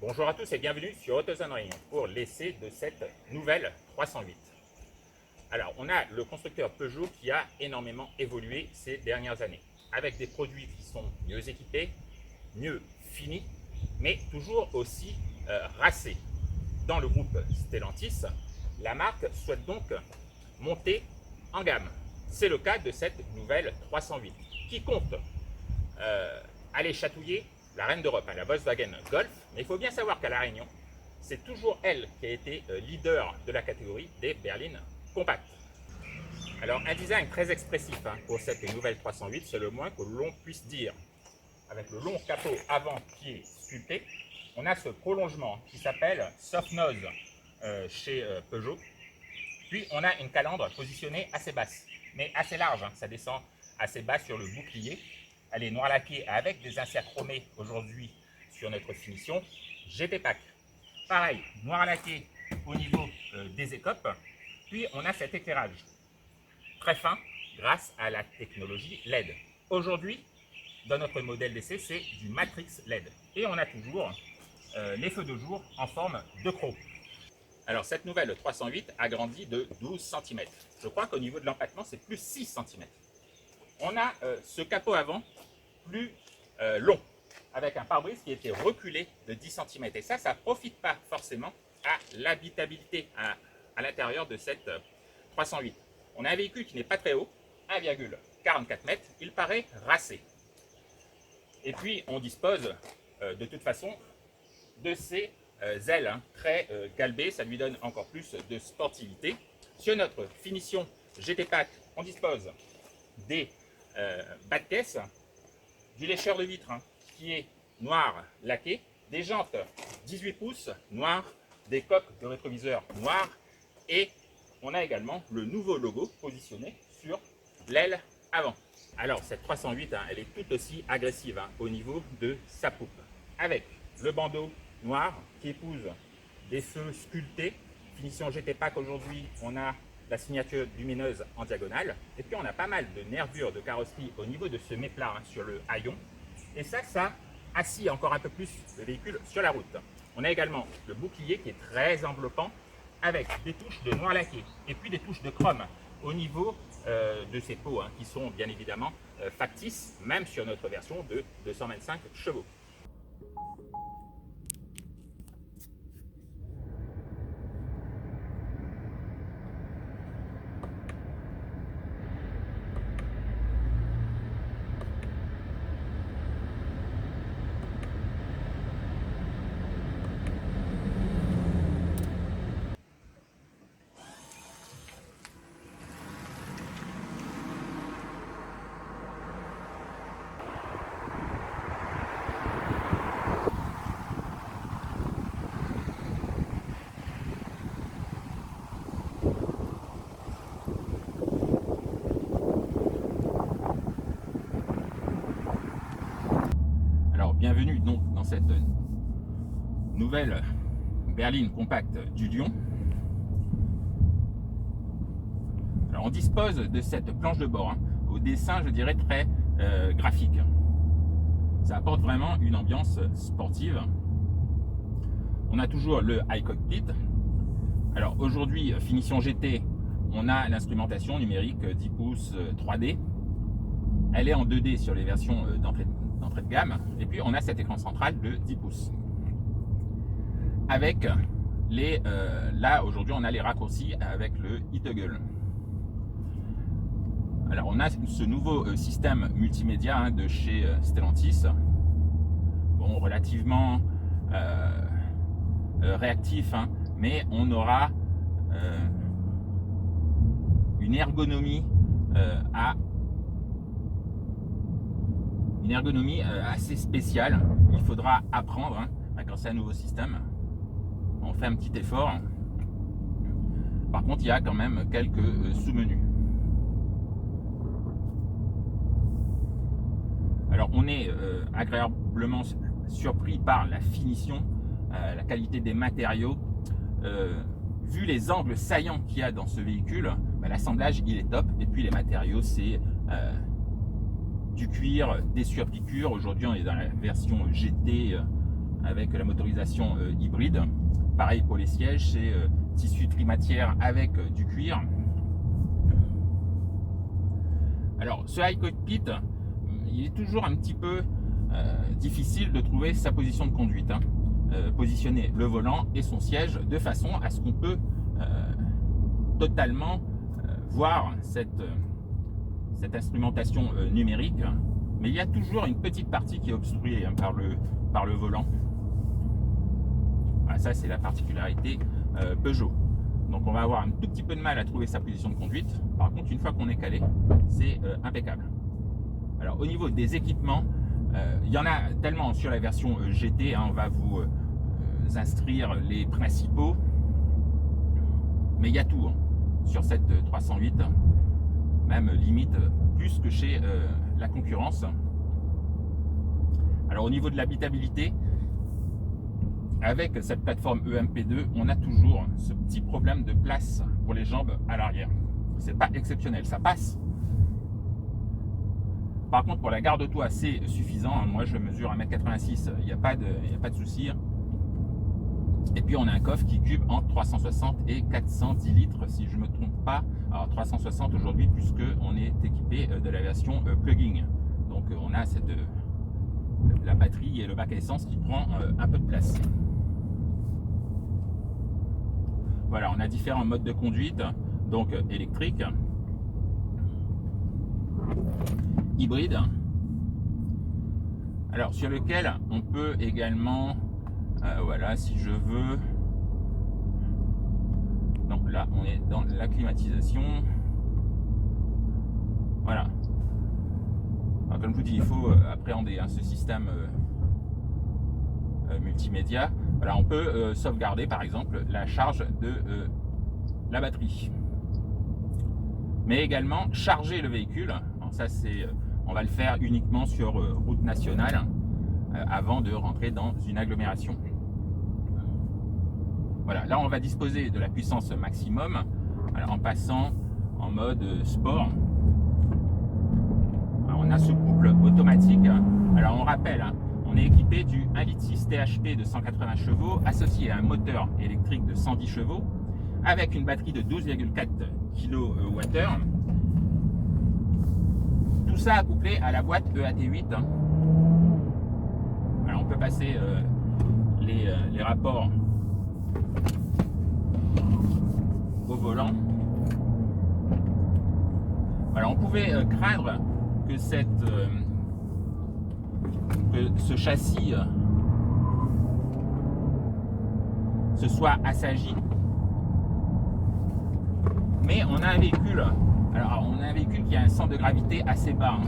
Bonjour à tous et bienvenue sur AutoZone pour l'essai de cette nouvelle 308. Alors, on a le constructeur Peugeot qui a énormément évolué ces dernières années, avec des produits qui sont mieux équipés, mieux finis, mais toujours aussi racés. Dans le groupe Stellantis, la marque souhaite donc monter en gamme. C'est le cas de cette nouvelle 308 qui compte aller chatouiller la reine d'Europe, la Volkswagen Golf. Mais il faut bien savoir qu'à La Réunion, c'est toujours elle qui a été leader de la catégorie des berlines compactes. Alors, un design très expressif pour cette nouvelle 308, c'est le moins que l'on puisse dire. Avec le long capot avant qui est sculpté, on a ce prolongement qui s'appelle soft nose chez Peugeot. Puis on a une calandre positionnée assez basse, mais assez large, ça descend assez bas sur le bouclier. Elle est noir laquée avec des inserts chromés aujourd'hui sur notre finition GT Pack. Pareil, noir laqué au niveau des écopes. Puis on a cet éclairage très fin grâce à la technologie LED. Aujourd'hui, dans notre modèle d'essai, c'est du Matrix LED. Et on a toujours les feux de jour en forme de croc. Alors cette nouvelle 308 a grandi de 12 cm. Je crois qu'au niveau de l'empattement, c'est plus 6 cm. On a ce capot avant plus long, avec un pare-brise qui était reculé de 10 cm. Et ça ne profite pas forcément à l'habitabilité à l'intérieur de cette 308. On a un véhicule qui n'est pas très haut, 1,44 m, il paraît racé. Et puis on dispose de toute façon de ces ailes très galbées, ça lui donne encore plus de sportivité. Sur notre finition GT Pack, on dispose des bas de caisse, du lécheur de vitre qui est noir laqué, des jantes 18 pouces noires, des coques de rétroviseur noires et on a également le nouveau logo positionné sur l'aile avant. Alors cette 308, elle est tout aussi agressive au niveau de sa poupe, avec le bandeau noir qui épouse des feux sculptés. Finition GT Pack aujourd'hui, on a la signature lumineuse en diagonale. Et puis on a pas mal de nervures de carrosserie au niveau de ce méplat sur le haillon. Et ça assis encore un peu plus le véhicule sur la route. On a également le bouclier qui est très enveloppant avec des touches de noir laqué et puis des touches de chrome au niveau de ces pots qui sont bien évidemment factices, même sur notre version de 225 chevaux. Bienvenue donc dans cette nouvelle berline compacte du Lion. Alors on dispose de cette planche de bord au dessin, je dirais, très graphique. Ça apporte vraiment une ambiance sportive. On a toujours le high cockpit. Alors aujourd'hui, finition GT, on a l'instrumentation numérique 10 pouces 3D. Elle est en 2D sur les versions d'entrée de gamme. Et puis on a cet écran central de 10 pouces. Avec les... là aujourd'hui on a les raccourcis avec le e-toggle. Alors on a ce nouveau système multimédia de chez Stellantis. Bon, relativement réactif, mais on aura une ergonomie assez spéciale. Il faudra apprendre quand c'est un nouveau système. On fait un petit effort. Par contre, il y a quand même quelques sous-menus. Alors, on est agréablement surpris par la finition, la qualité des matériaux. Vu les angles saillants qu'il y a dans ce véhicule, l'assemblage il est top. Et puis les matériaux, c'est du cuir, des surpiqûres. Aujourd'hui, on est dans la version GT avec la motorisation hybride. Pareil pour les sièges, c'est tissu trimatière avec du cuir. Alors ce iCockpit, il est toujours un petit peu difficile de trouver sa position de conduite. Positionner le volant et son siège de façon à ce qu'on peut totalement voir cette instrumentation numérique, mais il y a toujours une petite partie qui est obstruée par le volant. Voilà, ça c'est la particularité Peugeot. Donc on va avoir un tout petit peu de mal à trouver sa position de conduite. Par contre, une fois qu'on est calé, c'est impeccable. Alors au niveau des équipements, il y en a tellement sur la version GT, on va vous instruire les principaux, mais il y a tout sur cette 308, même limite plus que chez la concurrence. Alors au niveau de l'habitabilité, avec cette plateforme EMP2, on a toujours ce petit problème de place pour les jambes à l'arrière. C'est pas exceptionnel, ça passe. Par contre, pour la garde-toit, c'est suffisant. Moi, je mesure 1m86, il n'y a pas de souci. Et puis, on a un coffre qui cube entre 360 et 410 litres, si je ne me trompe pas. Alors, 360 aujourd'hui, puisqu'on est équipé de la version plug-in. Donc, on a la batterie et le bac à essence qui prend un peu de place. Voilà, on a différents modes de conduite, donc électrique, hybride, alors sur lequel on peut également, voilà, si je veux, donc là on est dans la climatisation, voilà. Alors, comme je vous dis, il faut appréhender ce système multimédia. Voilà, on peut sauvegarder par exemple la charge de la batterie, mais également charger le véhicule. Alors ça, on va le faire uniquement sur route nationale avant de rentrer dans une agglomération. Voilà, là on va disposer de la puissance maximum, alors, en passant en mode sport. Alors, on a ce couple automatique. Alors on rappelle, on est équipé du 1,6 litre THP de 180 chevaux associé à un moteur électrique de 110 chevaux avec une batterie de 12,4 kWh. Tout ça accouplé à la boîte EAT8. Alors on peut passer les rapports au volant. Alors on pouvait craindre que ce châssis se soit assagi, mais on a un véhicule. Alors on a un véhicule qui a un centre de gravité assez bas.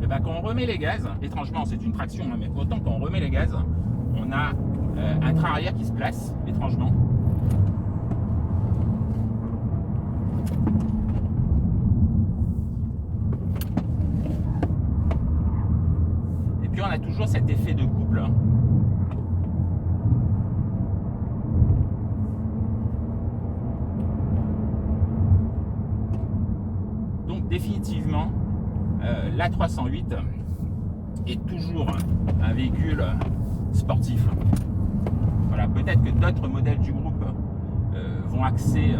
Et ben, quand on remet les gaz, étrangement c'est une traction, mais autant quand on remet les gaz, on a un train arrière qui se place, étrangement. Et puis on a toujours cet effet de couple. Donc définitivement, la 308 est toujours un véhicule sportif. Voilà, peut-être que d'autres modèles du groupe vont axer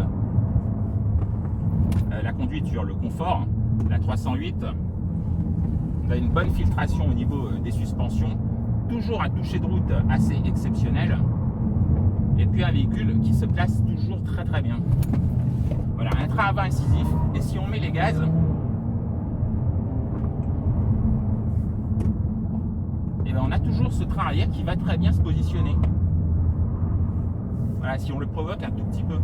la conduite sur le confort. La 308 a une bonne filtration au niveau des suspensions, toujours un toucher de route assez exceptionnel, et puis un véhicule qui se place toujours très très bien. Voilà, un train avant incisif, et si on met les gaz, et bien on a toujours ce train arrière qui va très bien se positionner. Voilà, si on le provoque un tout petit peu.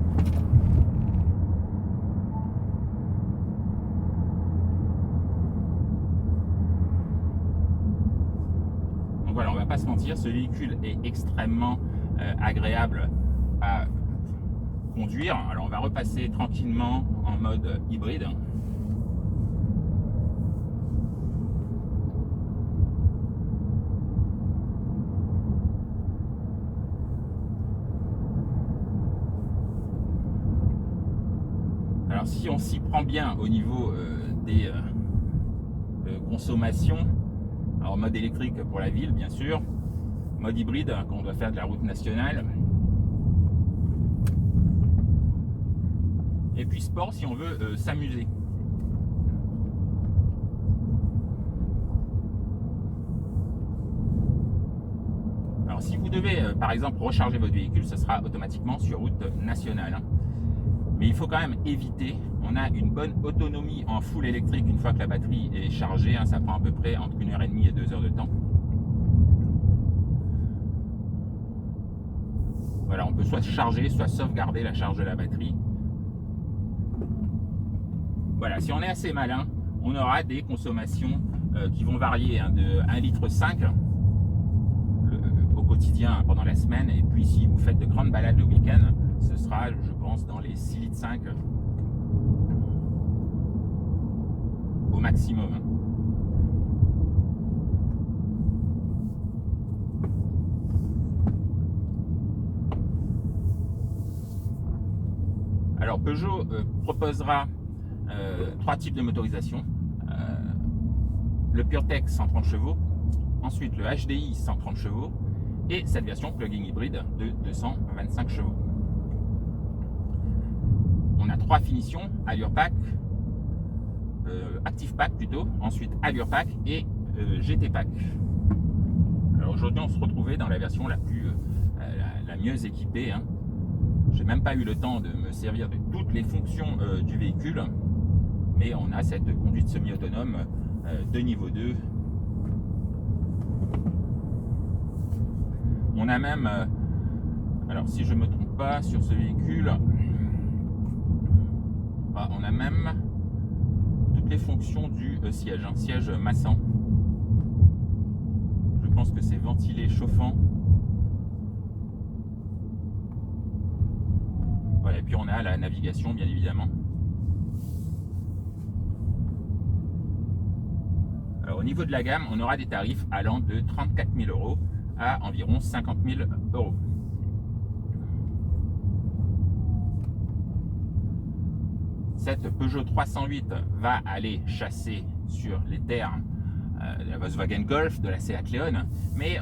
Donc voilà, on va pas se mentir, ce véhicule est extrêmement agréable à conduire. Alors on va repasser tranquillement en mode hybride. Alors si on s'y prend bien au niveau des consommations, Alors mode électrique pour la ville bien sûr, mode hybride quand on doit faire de la route nationale, et puis sport si on veut s'amuser. Alors si vous devez par exemple recharger votre véhicule, ce sera automatiquement sur route nationale, hein. Mais il faut quand même éviter, on a une bonne autonomie en full électrique une fois que la batterie est chargée, hein, ça prend à peu près entre 1h30 et 2 heures de temps. Voilà, on peut soit charger, soit sauvegarder la charge de la batterie. Voilà, si on est assez malin, on aura des consommations qui vont varier, hein, de 1,5 litre au quotidien pendant la semaine, et puis si vous faites de grandes balades le week-end, ce sera, je pense, dans les 6,5 litres au maximum. Alors Peugeot proposera 3 types de motorisation. Le PureTech 130 chevaux, ensuite le HDI 130 chevaux, et cette version plug-in hybride de 225 chevaux. On a 3 finitions, Allure Pack, Active Pack plutôt, ensuite Allure Pack et GT Pack. Alors aujourd'hui on se retrouvait dans la version la plus la mieux équipée, hein. J'ai même pas eu le temps de me servir de toutes les fonctions du véhicule, mais on a cette conduite semi-autonome de niveau 2. On a même, alors si je me trompe pas sur ce véhicule, on a même toutes les fonctions du siège, hein, siège massant. Je pense que c'est ventilé, chauffant. Voilà, et puis on a la navigation bien évidemment. Alors au niveau de la gamme, on aura des tarifs allant de 34 000 € à environ 50 000 €. Cette Peugeot 308 va aller chasser sur les terres de la Volkswagen Golf, de la Seat Leon, mais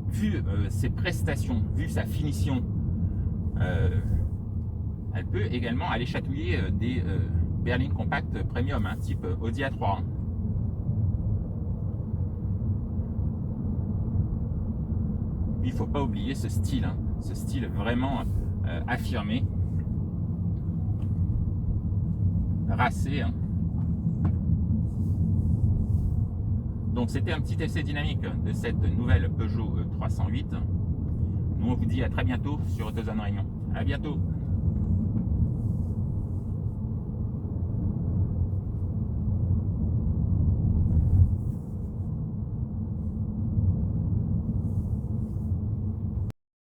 vu ses prestations, vu sa finition, elle peut également aller chatouiller des berlines compactes premium, hein, type Audi A3. Il ne faut pas oublier ce style, hein, ce style vraiment affirmé, racé, hein. Donc c'était un petit essai dynamique de cette nouvelle Peugeot 308. Nous on vous dit à très bientôt sur AutoZone Réunion. À bientôt.